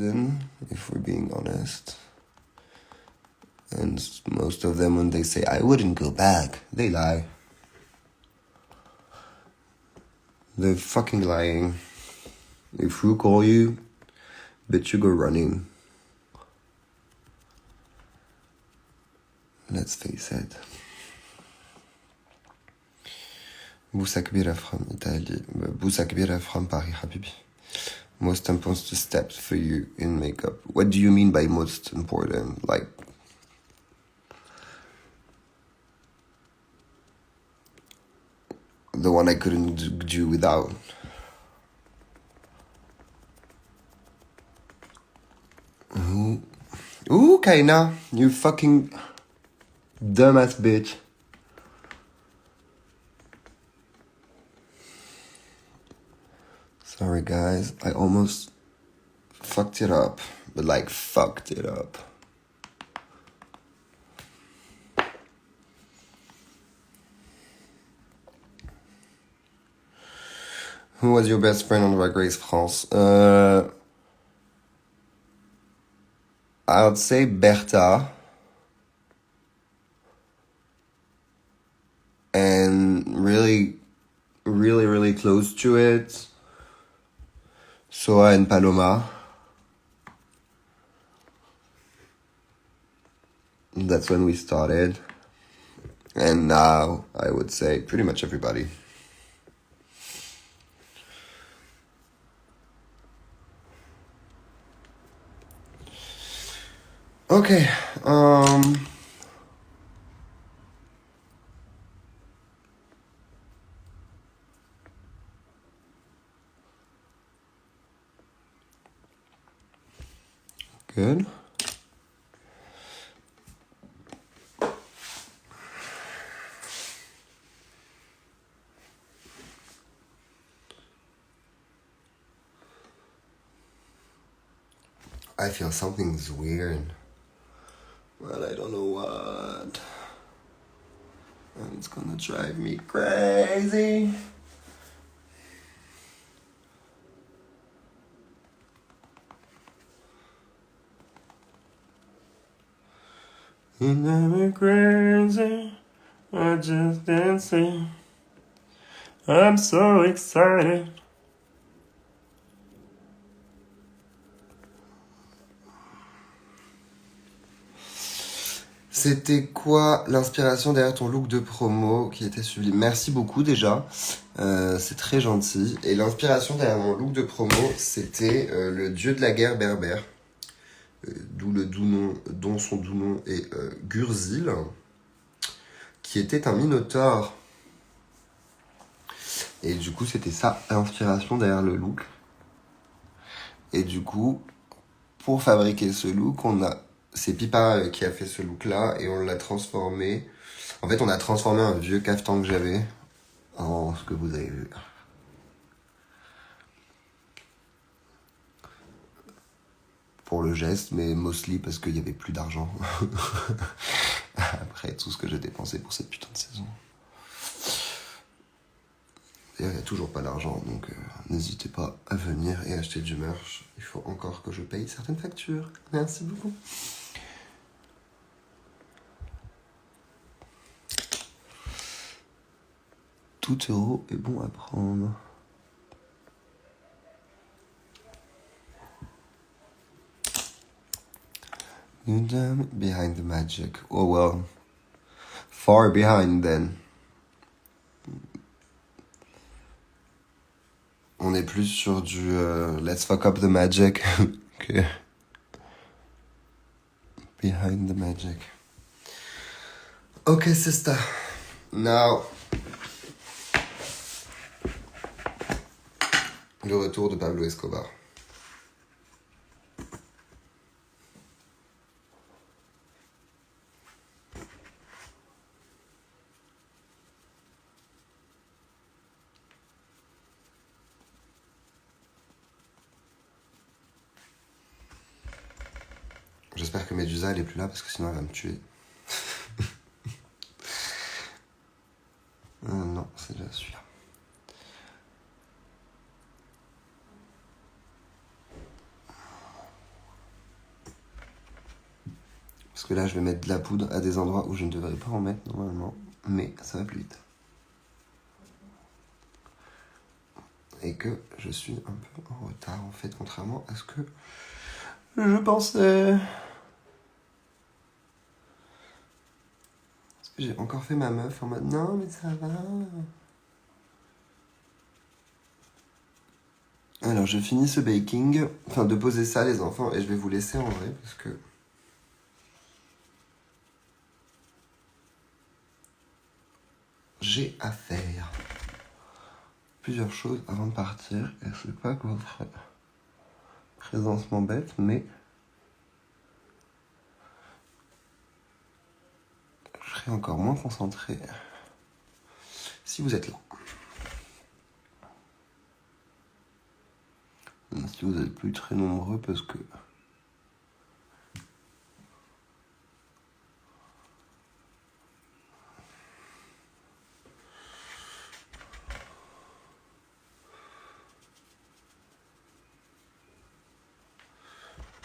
reason, if we're being honest. And most of them, when they say, I wouldn't go back, they lie. They're fucking lying. If we call you, bet you go running. Let's face it. Busa kbira from Italy. Busa kbira from Paris, Habibi. Most important steps for you in makeup. What do you mean by most important? Like, the one I couldn't do without. Ooh, Kaina, you fucking dumbass bitch. Sorry guys, I almost fucked it up, but like fucked it up. Who was your best friend on Drag Race France? I would say Bertha. And really, really, really close to it, Soa and Paloma. That's when we started. And now, I would say pretty much everybody. Okay, good. I feel something's weird, but I don't know what. And it's gonna drive me crazy. You never crazy, I just dancing. I'm so excited. C'était quoi l'inspiration derrière ton look de promo qui était sublime? Merci beaucoup déjà, c'est très gentil. Et l'inspiration derrière mon look de promo, c'était le dieu de la guerre berbère, dont son doux nom est Gurzil, qui était un minotaure. Et du coup, c'était ça, l'inspiration derrière le look. Et du coup, pour fabriquer ce look, c'est Pipa qui a fait ce look-là et on l'a transformé. En fait, on a transformé un vieux caftan que j'avais en ce que vous avez vu. Pour le geste, mais mostly parce qu'il n'y avait plus d'argent. Après tout ce que j'ai dépensé pour cette putain de saison. D'ailleurs, il n'y a toujours pas d'argent, donc n'hésitez pas à venir et acheter du merch. Il faut encore que je paye certaines factures. Merci beaucoup. Tout euro est bon à prendre. Behind the magic. Oh well. Far behind then. On est plus sur du let's fuck up the magic que behind the magic. Okay, sister. Now, le retour de Pablo Escobar. J'espère que Medusa elle est plus là parce que sinon elle va me tuer. Non, c'est déjà celui-là. Parce que là, je vais mettre de la poudre à des endroits où je ne devrais pas en mettre normalement. Mais ça va plus vite. Et que je suis un peu en retard, en fait, contrairement à ce que je pensais. Parce que j'ai encore fait ma meuf en mode non, mais ça va. Alors, je finis ce baking, enfin de poser ça, les enfants, et je vais vous laisser en vrai, parce que j'ai à faire plusieurs choses avant de partir, et je sais pas que votre présence m'embête, mais je serai encore moins concentré si vous êtes là. Même si vous êtes plus très nombreux, parce que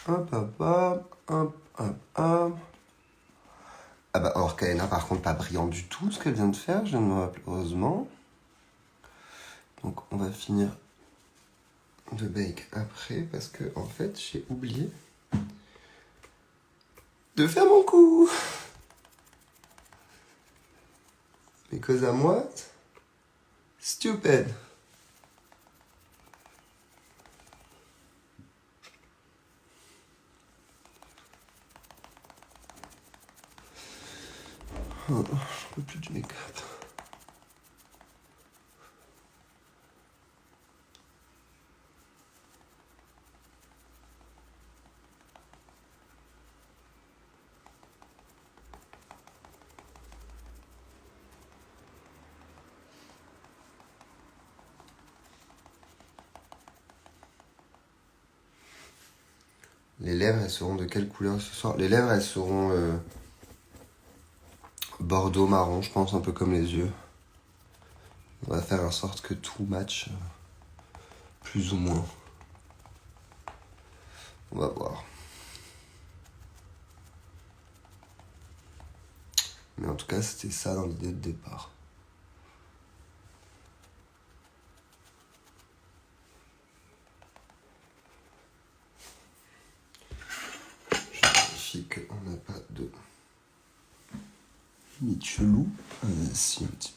hop, hop, hop, hop, hop, hop. Ah bah, alors Kaena, par contre, pas brillant du tout ce qu'elle vient de faire, je viens de me rappeler, heureusement. Donc, on va finir de bake après, parce que, en fait, j'ai oublié de faire mon coup. Because I'm what? Stupid. Oh, je peux plus du make-up. Les lèvres, elles seront de quelle couleur ce soir? Les lèvres, elles seront bordeaux marron, je pense, un peu comme les yeux. On va faire en sorte que tout match, plus ou moins. On va voir. Mais en tout cas, c'était ça dans l'idée de départ. Je vérifie qu'on n'a pas de limite chelou. Si, un petit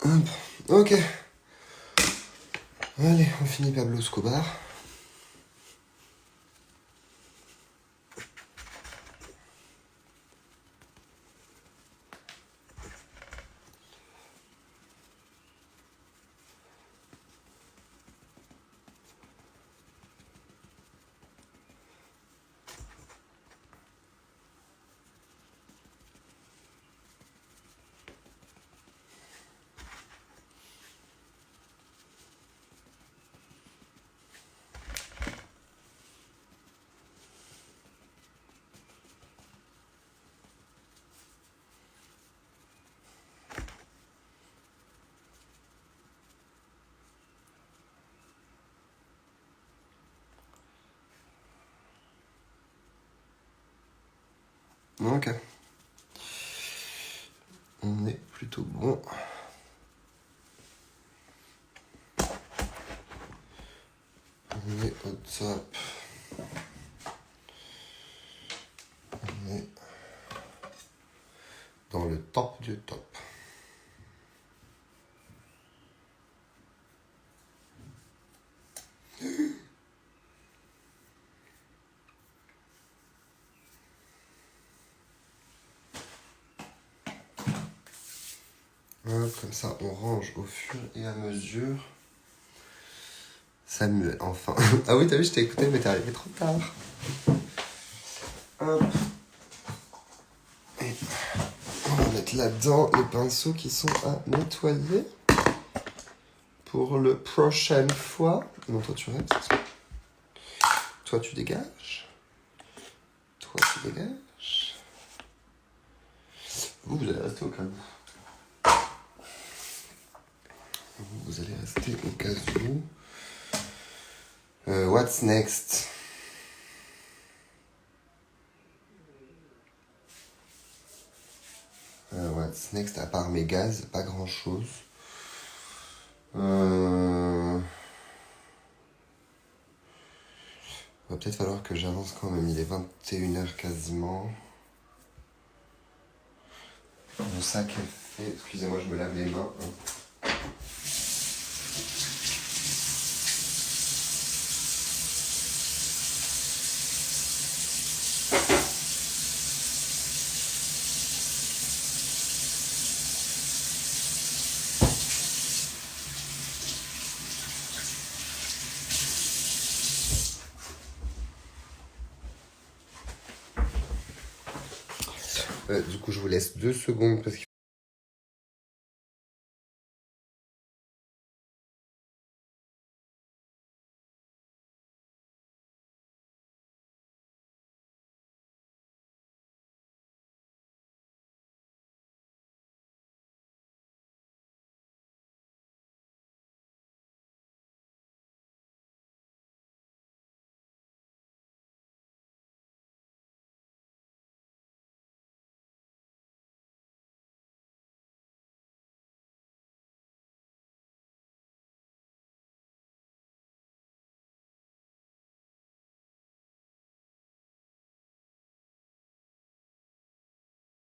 peu. Hop, ok. Allez, on finit Pablo Escobar. Ok. On est plutôt bon. On est au top. On est dans le top du top. Hop, comme ça, on range au fur et à mesure. Samuel, enfin. Ah oui, t'as vu, je t'ai écouté, mais t'es arrivé trop tard. Hop. Et on va mettre là-dedans les pinceaux qui sont à nettoyer. Pour le prochaine fois. Non, toi tu restes. Toi tu dégages. Toi tu dégages. Vous allez rester au calme. Vous allez rester. rester au cas où. What's next? What's next? À part mes gaz, pas grand chose. Va peut-être falloir que j'avance quand même. Il est 21h quasiment. Mon sac est fait. Excusez-moi, je me lave les mains. Du coup, je vous laisse 2 secondes parce que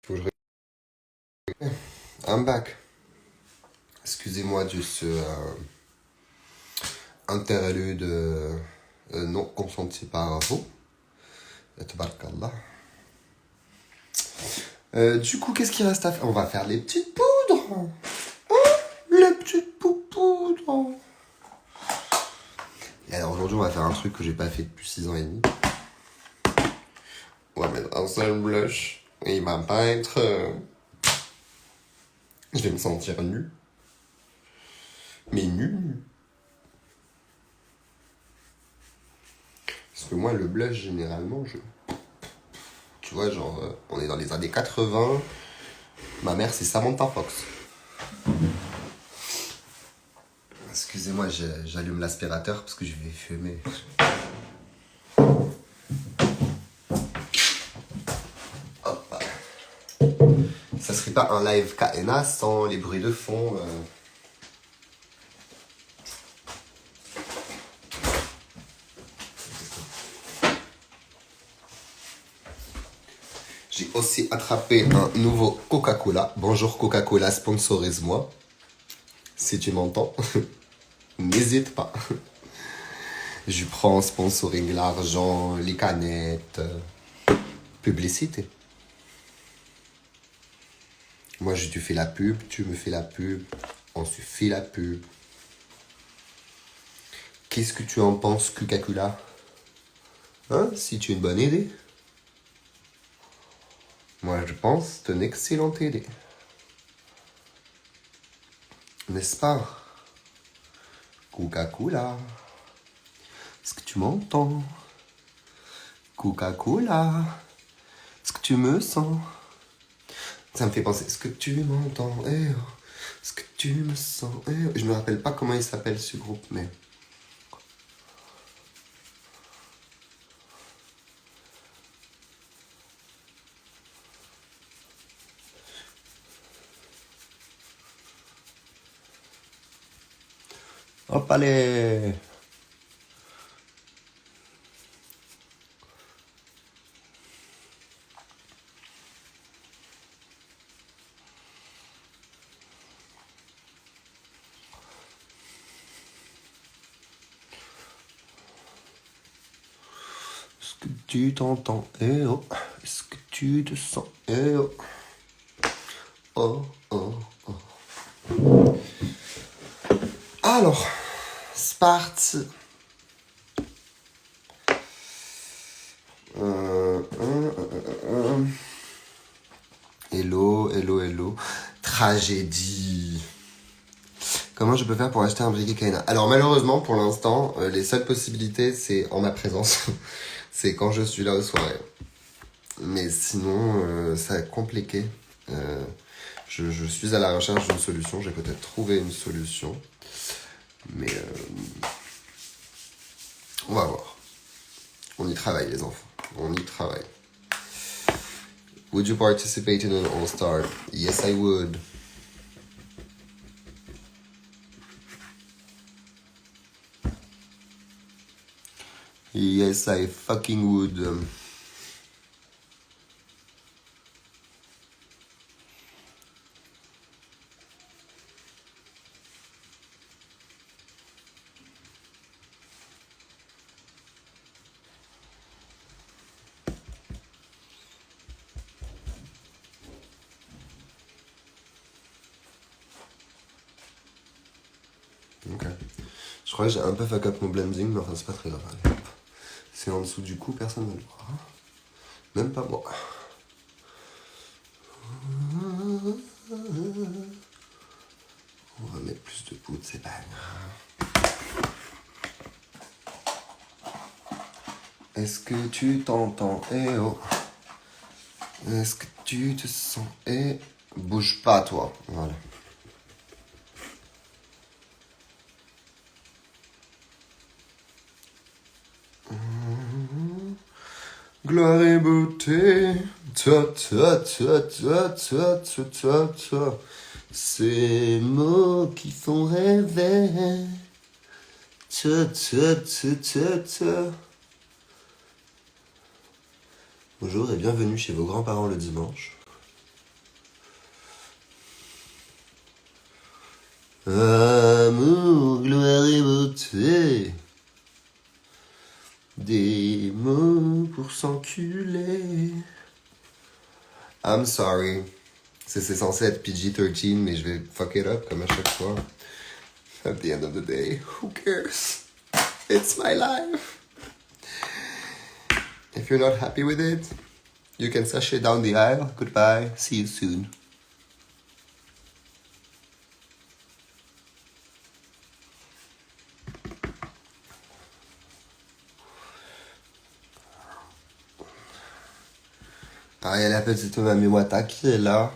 faut que I'm back. Excusez-moi de ce interlude non consenti par vous. Tabarakallah. Du coup, qu'est-ce qu'il reste à faire? On va faire les petites poudres. Oh, les petites poudres. Et alors aujourd'hui, on va faire un truc que j'ai pas fait depuis 6 ans et demi. On va mettre un seul blush. Et il va pas être... Je vais me sentir nu. Mais nu. Parce que moi, le blush, généralement, tu vois, genre, on est dans les années 80. Ma mère, c'est Samantha Fox. Excusez-moi, j'allume l'aspirateur parce que je vais fumer. Hop. Ça serait pas un live KNA sans les bruits de fond. J'ai aussi attrapé un nouveau Coca-Cola. Bonjour Coca-Cola, sponsorise-moi. Si tu m'entends, n'hésite pas. Je prends sponsoring, l'argent, les canettes, publicité. Moi, je te fais la pub, tu me fais la pub, on se fait la pub. Qu'est-ce que tu en penses, Coca-Cola? Hein, si tu as une bonne idée? Moi, je pense que c'est une excellente idée. N'est-ce pas? Coca-Cola. Est-ce que tu m'entends? Coca-Cola. Est-ce que tu me sens? Ça me fait penser. Est-ce que tu m'entends? Eh oh. Est-ce que tu me sens? Eh oh. Je me rappelle pas comment il s'appelle ce groupe, mais... Hop, allez! Est-ce que tu t'entends? Eh oh! Est-ce que tu te sens? Eh oh! Oh, oh, oh. Alors, c'est parti! Hello, hello, hello. Tragédie. Comment je peux faire pour acheter un briquet Kaina? Alors malheureusement, pour l'instant, les seules possibilités, c'est en ma présence. C'est quand je suis là aux soirées. Mais sinon, ça va être compliqué. Je suis à la recherche d'une solution. J'ai peut-être trouvé une solution. Mais on va voir. On y travaille, les enfants. On y travaille. Would you participate in an all-star? Yes, I would. Yes, I fucking would. Ok. Je crois que j'ai un peu fuck up mon blending, mais enfin c'est pas très grave. Allez, hop. C'est en dessous du cou, personne ne le voit. Même pas moi. On va mettre plus de poudre, c'est pas grave. Est-ce que tu t'entends? Eh oh. Est-ce que tu te sens? Eh, bouge pas toi. Voilà. Gloire et beauté, ta ta ta ta ta ta ta ta. Ces mots qui font rêver. Ta ta ta ta ta. Bonjour et bienvenue chez vos grands-parents le dimanche. Amour, gloire et beauté. Des mots pour s'enculer. I'm sorry. C'est censé être PG-13, mais je vais fuck it up comme à chaque fois. At the end of the day, who cares? It's my life. If you're not happy with it, you can sashay down the aisle. Goodbye. See you soon. Ah, il y a la petite Mamie Wata qui est là,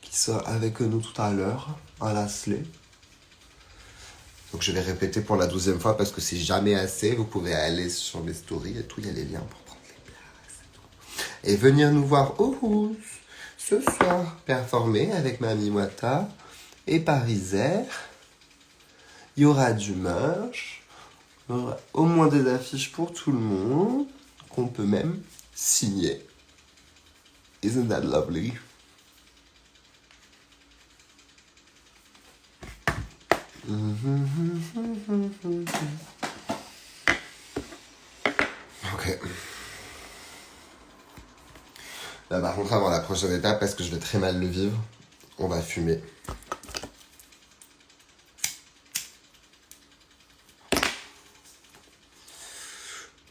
qui sort avec nous tout à l'heure, à la slay. Donc je vais répéter pour la 12e fois parce que c'est jamais assez. Vous pouvez aller sur mes stories et tout, il y a les liens pour prendre les places et tout. Et venir nous voir au Rousse ce soir, performer avec Mamie Wata et Parisère. Il y aura du merch, il y aura au moins des affiches pour tout le monde, qu'on peut même signer. Isn't that lovely? Ok. Là, par contre, avant la prochaine étape, parce que je vais très mal le vivre, on va fumer.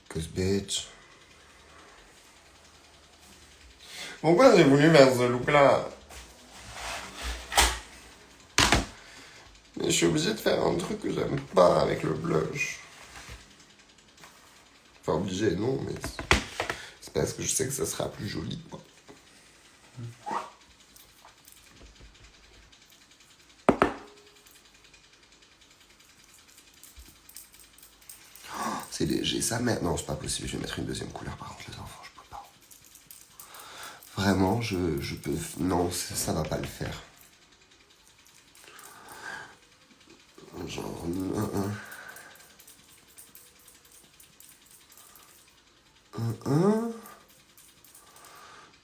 Cause bitch. Pourquoi j'ai voulu faire ce look-là? Mais je suis obligée de faire un truc que j'aime pas avec le blush. Enfin, obligé, non, mais c'est parce que je sais que ça sera plus joli, quoi. C'est léger, ça met... Non, c'est pas possible, je vais mettre une deuxième couleur, par contre, les enfants, je peux pas. Vraiment, je peux... Non, ça va pas le faire. Genre...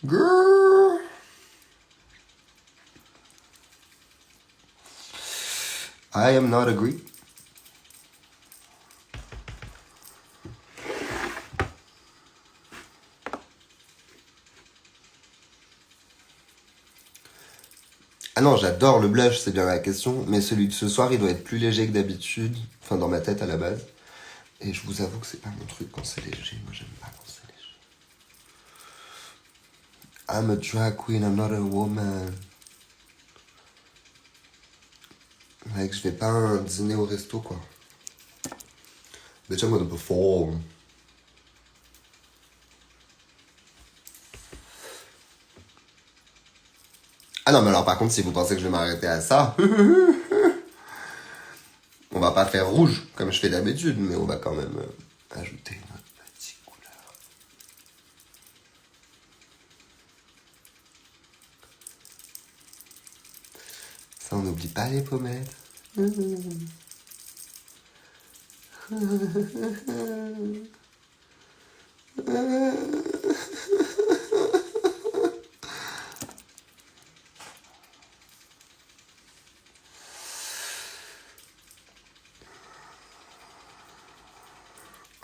Girl! I am not agree. Ah non, j'adore le blush, c'est bien la question, mais celui de ce soir, il doit être plus léger que d'habitude, enfin dans ma tête à la base. Et je vous avoue que c'est pas mon truc quand c'est léger, moi j'aime pas quand c'est léger. I'm a drag queen, I'm not a woman. Like, je vais pas à un dîner au resto, quoi. Bitch, I'm gonna perform. Ah non, mais alors par contre, si vous pensez que je vais m'arrêter à ça... va pas faire rouge comme je fais d'habitude, mais on va quand même ajouter notre petite couleur. Ça, on n'oublie pas les pommettes.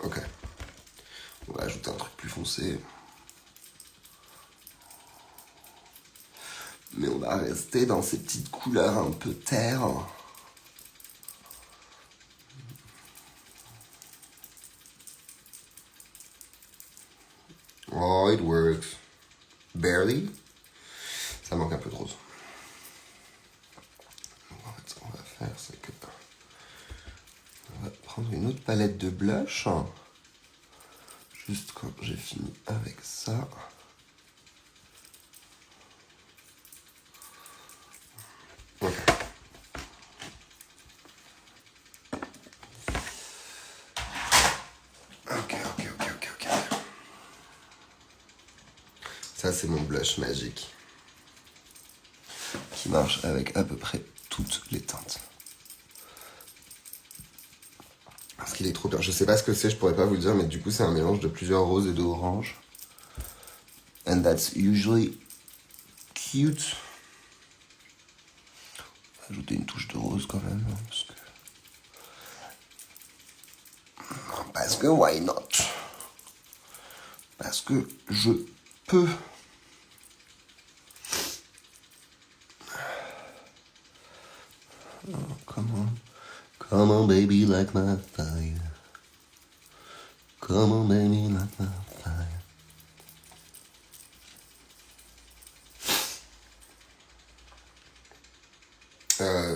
Ok. On va ajouter un truc plus foncé. Mais on va rester dans ces petites couleurs un peu terre. Oh, it works. Barely. Ça manque un peu de rose. Donc, en fait, ce qu'on va faire, c'est que on va prendre une autre palette de blush. Juste quand j'ai fini avec ça. Ok. Ok. Ça, c'est mon blush magique. Qui marche avec à peu près toutes les teintes. Parce qu'il est trop bien. Je sais pas ce que c'est, je pourrais pas vous le dire, mais du coup, c'est un mélange de plusieurs roses et d'oranges. And that's usually cute. On va ajouter une touche de rose quand même. Parce que why not? Parce que je peux. Oh, come on baby like my fire. Come on baby like my fire.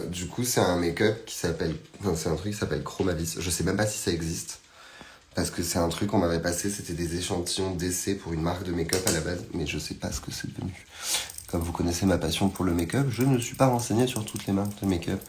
Du coup, c'est un make-up qui s'appelle. Enfin, c'est un truc qui s'appelle Chromavis. Je sais même pas si ça existe. Parce que c'est un truc qu'on m'avait passé, c'était des échantillons d'essai pour une marque de make-up à la base, mais je sais pas ce que c'est devenu. Comme vous connaissez ma passion pour le make-up, je ne suis pas renseigné sur toutes les marques de make-up.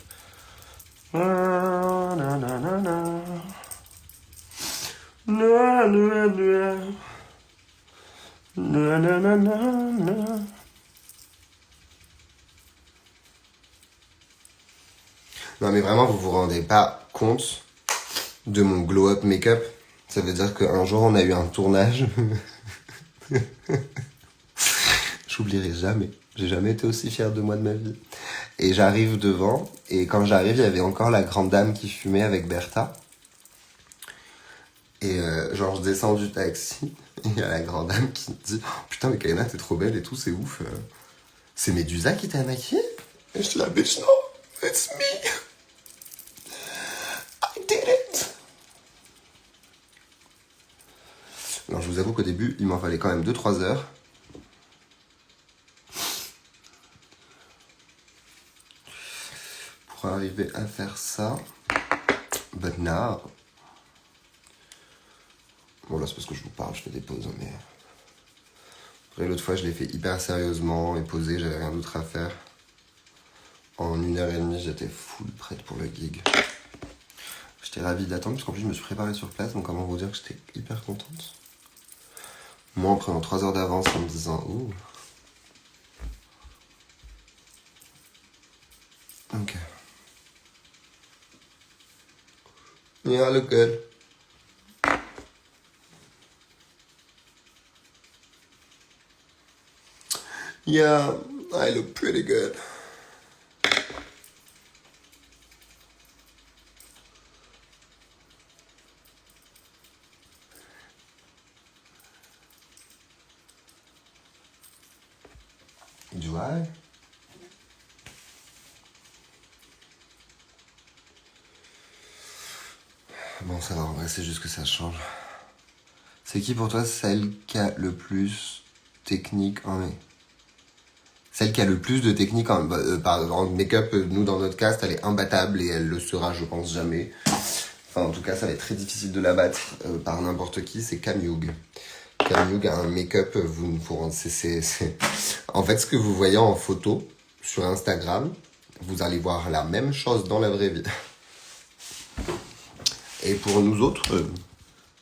Non mais vraiment, vous vous rendez pas compte de mon glow-up make-up. Ça veut dire qu'un jour, on a eu un tournage. J'oublierai jamais. J'ai jamais été aussi fière de moi de ma vie. Et j'arrive devant, et quand j'arrive, il y avait encore la grande dame qui fumait avec Bertha. Et genre, je descends du taxi, et il y a la grande dame qui me dit « Putain, mais Kaina, t'es trop belle et tout, c'est ouf. C'est Médusa qui t'a maquillée ?» Et je suis là « Bitch, non, it's me. I did it. » Alors, je vous avoue qu'au début, il m'en fallait quand même 2-3 heures. Pour arriver à faire ça. But now... Bon là c'est parce que je vous parle, je fais des pauses, mais... Après l'autre fois je l'ai fait hyper sérieusement et posé, j'avais rien d'autre à faire. En 1h30 j'étais full prête pour le gig. J'étais ravie d'attendre parce qu'en plus je me suis préparée sur place, donc comment vous dire que j'étais hyper contente. Moi en prenant 3 heures d'avance en me disant ouh. Ok. Yeah, look good. Yeah, I look pretty good. Do I? Bon, ça va, en vrai, c'est juste que ça change. C'est qui pour toi celle qui a le plus technique en... Celle qui a le plus de technique en make-up, nous dans notre cast, elle est imbattable et elle le sera, je pense, jamais. Enfin, en tout cas, ça va être très difficile de la battre par n'importe qui, c'est Camyoug. Camyoug a un make-up, vous ne pourrez... En fait, ce que vous voyez en photo sur Instagram, vous allez voir la même chose dans la vraie vie. Et pour nous autres,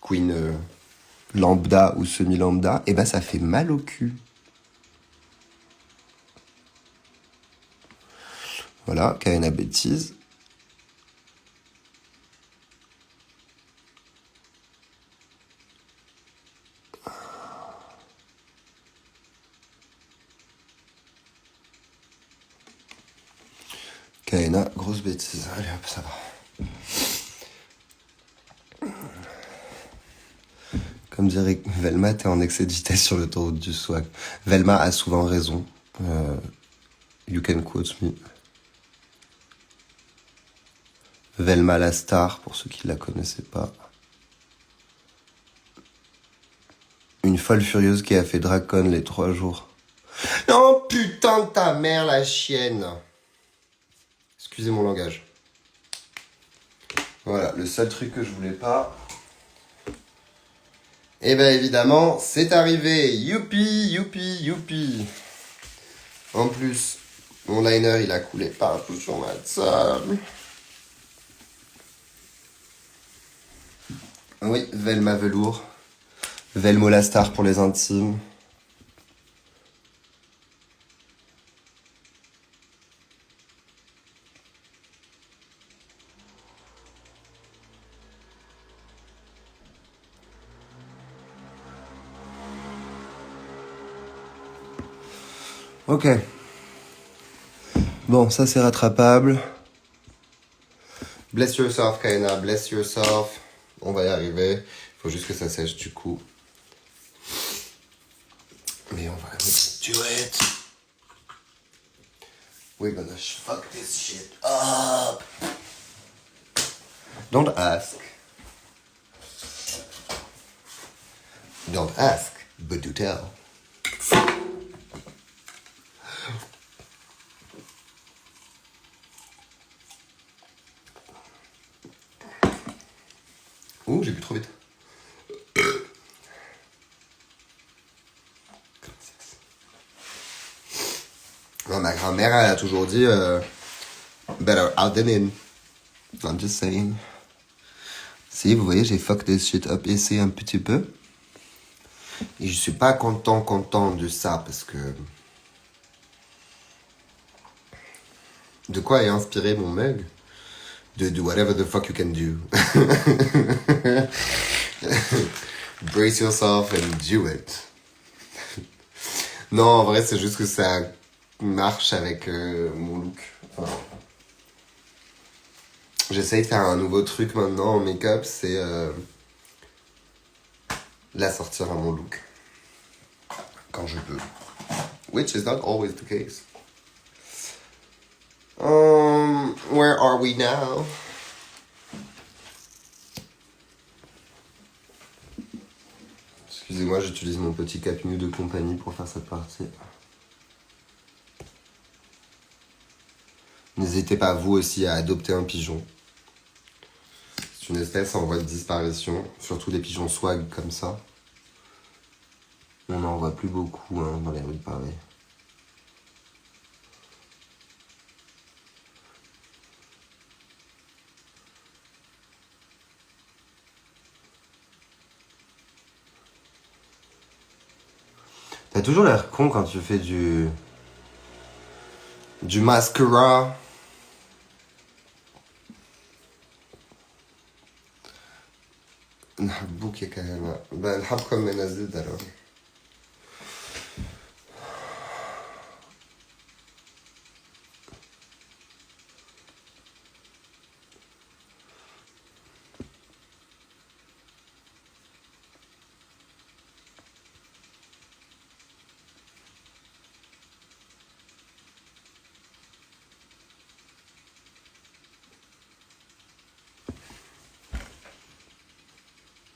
queen lambda ou semi-lambda, eh ben ça fait mal au cul. Voilà, Kaena bêtise. Kaena, grosse bêtise. Allez hop, ça va. Comme dirait Velma, t'es en excès de vitesse sur l'autoroute du swag. Velma a souvent raison. You can quote me. Velma la star, pour ceux qui la connaissaient pas. Une folle furieuse qui a fait Dracon les 3 jours. Non, putain de ta mère, la chienne. Excusez mon langage. Voilà, le seul truc que je voulais pas. Eh ben évidemment, c'est arrivé. Youpi, youpi, youpi. En plus, mon liner, il a coulé partout sur ma table. Oui, Velma velours. Velmo la star pour les intimes. Ok. Bon, ça c'est rattrapable. Bless yourself, Kaena, bless yourself. On va y arriver. Il faut juste que ça sèche du coup. Mais on va do it. We're gonna fuck this shit up. Don't ask. Don't ask, but do tell. Ouh, j'ai bu trop vite. Non, ma grand-mère, elle a toujours dit better out than in. I'm just saying. Si, vous voyez, j'ai fuck this shit up essayé un petit peu. Et je suis pas content de ça parce que... De quoi est inspiré mon mug? De do whatever the fuck you can do. Brace yourself and do it. Non, en vrai, c'est juste que ça marche avec mon look. Enfin, j'essaye de faire un nouveau truc maintenant en make-up, c'est la sortir à mon look. Quand je peux. Which is not always the case. Where are we now? Excusez-moi, j'utilise mon petit cap nu de compagnie pour faire cette partie. N'hésitez pas, vous aussi, à adopter un pigeon. C'est une espèce en voie de disparition, surtout des pigeons swag comme ça. On n'en voit plus beaucoup dans les rues de Paris. T'as toujours l'air con quand tu fais du mascara. نحبوك يا كهنة بقى نحبكم من الزدرة.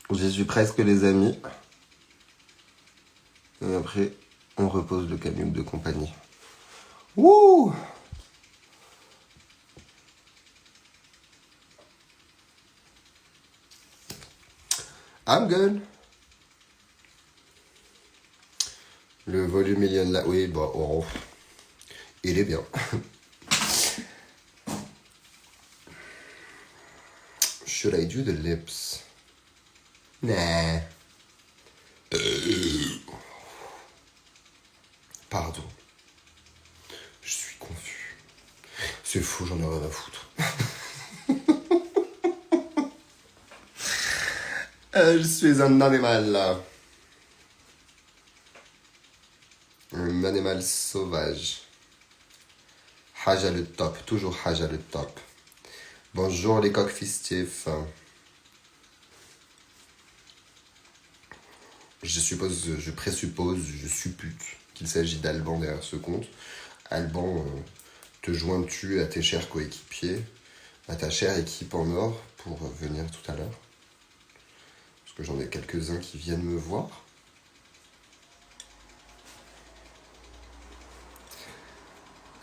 J'y suis presque les amis. Et après, on repose le camion de compagnie. Wouh! I'm good. Le volume million là. Oui, bon, oh, il est bien. Should I do the lips? Nah. Pardon. Je suis confus. C'est fou, j'en ai rien à foutre. Je suis un animal là. Un animal sauvage. Haja le top, toujours Haja le top. Bonjour les coqs fistifs. Je présuppose, je suppute qu'il s'agit d'Alban derrière ce compte. Alban, te joins-tu à tes chers coéquipiers, à ta chère équipe en or pour venir tout à l'heure? Parce que j'en ai quelques-uns qui viennent me voir.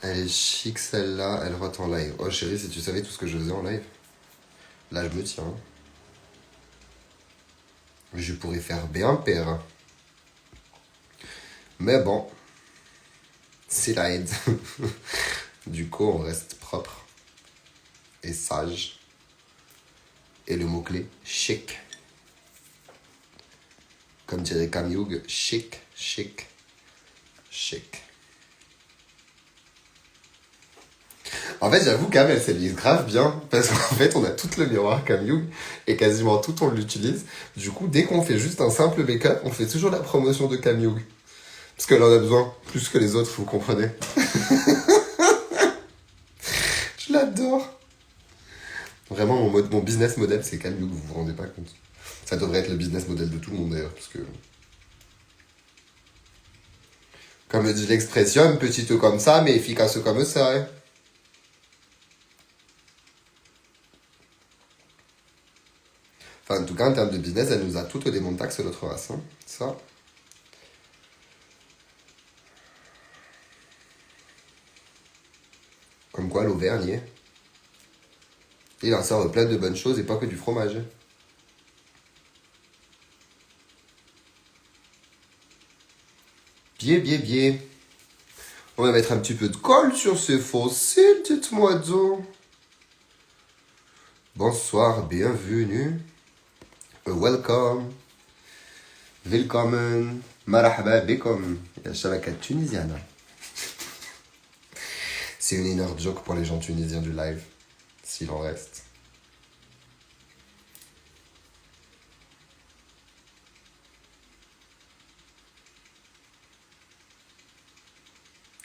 Elle est chic celle-là, elle rote en live. Oh chérie, si tu savais tout ce que je faisais en live. Là je me tiens. Je pourrais faire bien pire. Mais bon, c'est la aide. Du coup, on reste propre et sage. Et le mot-clé, chic. Comme dirait Cam Hughes, chic, chic, chic. En fait, j'avoue qu'Am, elle s'habille grave bien. Parce qu'en fait, on a tout le miroir Cam Hughes. Et quasiment tout, on l'utilise. Du coup, dès qu'on fait juste un simple make-up, on fait toujours la promotion de Cam Hughes. Parce qu'elle en a besoin, plus que les autres, vous comprenez. Je l'adore. Vraiment, mon business model, c'est Cam Hughes, vous vous rendez pas compte. Ça devrait être le business model de tout le monde d'ailleurs, parce que... Comme dit l'expression, petite comme ça, mais efficace comme ça. Hein. Enfin, en tout cas, en termes de business, elle nous a toutes des montaxes, notre race. Hein. Ça. Comme quoi, l'Auvergne, il en sort plein de bonnes choses et pas que du fromage. Bien, bien, bien. On va mettre un petit peu de colle sur ces fossiles, dites-moi donc. Bonsoir, bienvenue. Welcome. Willkommen. Marhaba bikum. La chavaka tunisienne. C'est une inner joke pour les gens tunisiens du live, s'il en reste.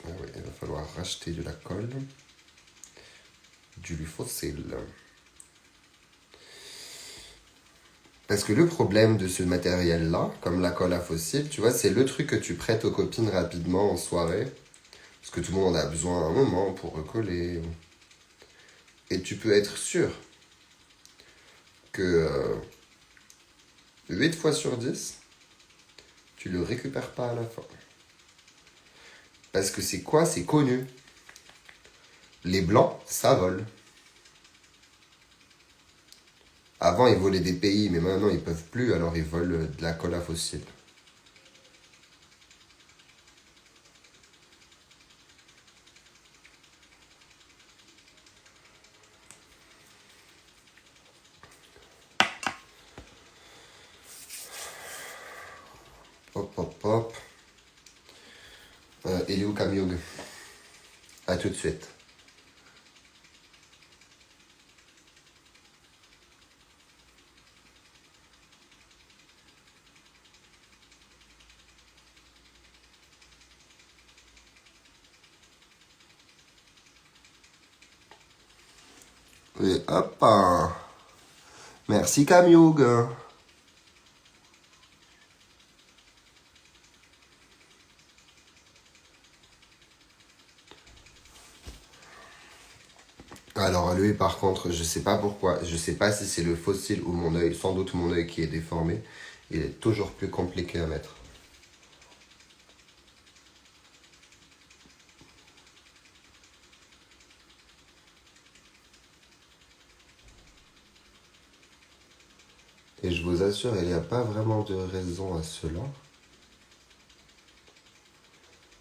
Ah oui, il va falloir racheter de la colle, du fossile. Parce que le problème de ce matériel-là, comme la colle à fossile, tu vois, c'est le truc que tu prêtes aux copines rapidement en soirée. Parce que tout le monde en a besoin à un moment pour recoller. Et tu peux être sûr que 8 fois sur 10, tu le récupères pas à la fin. Parce que c'est quoi? C'est connu. Les blancs, ça vole. Avant, ils volaient des pays, mais maintenant, ils peuvent plus, alors ils volent de la colle à fossile. Hop, hop, hop. Eliou Kamyug. À tout de suite. Et hop. Merci Kamyug. Alors lui par contre, je sais pas pourquoi, je sais pas si c'est le fossile ou mon œil, sans doute mon œil qui est déformé, il est toujours plus compliqué à mettre. Et je vous assure, il n'y a pas vraiment de raison à cela.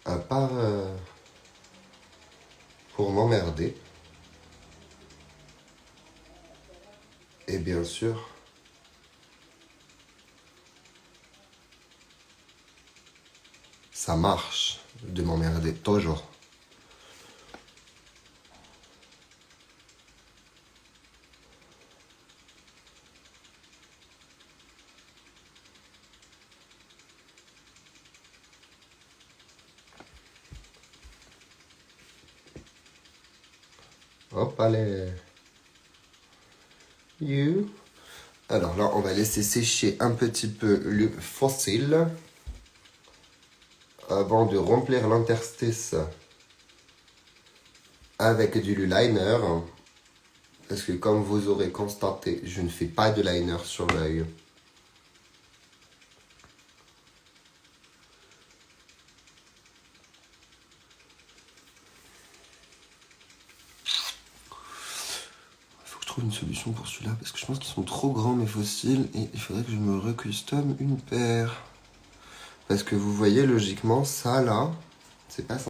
À part pour m'emmerder. Et Et bien sûr, ça marche de m'emmerder toujours. Hop, allez. You. Alors là, on va laisser sécher un petit peu le fossile avant de remplir l'interstice avec du liner. Parce que comme vous aurez constaté, je ne fais pas de liner sur l'œil. Il faut que je trouve une solution pour celui-là parce que je pense qu'ils sont trop grands mes fossiles et il faudrait que je me recustom une paire. Parce que vous voyez logiquement ça là, c'est pas ça.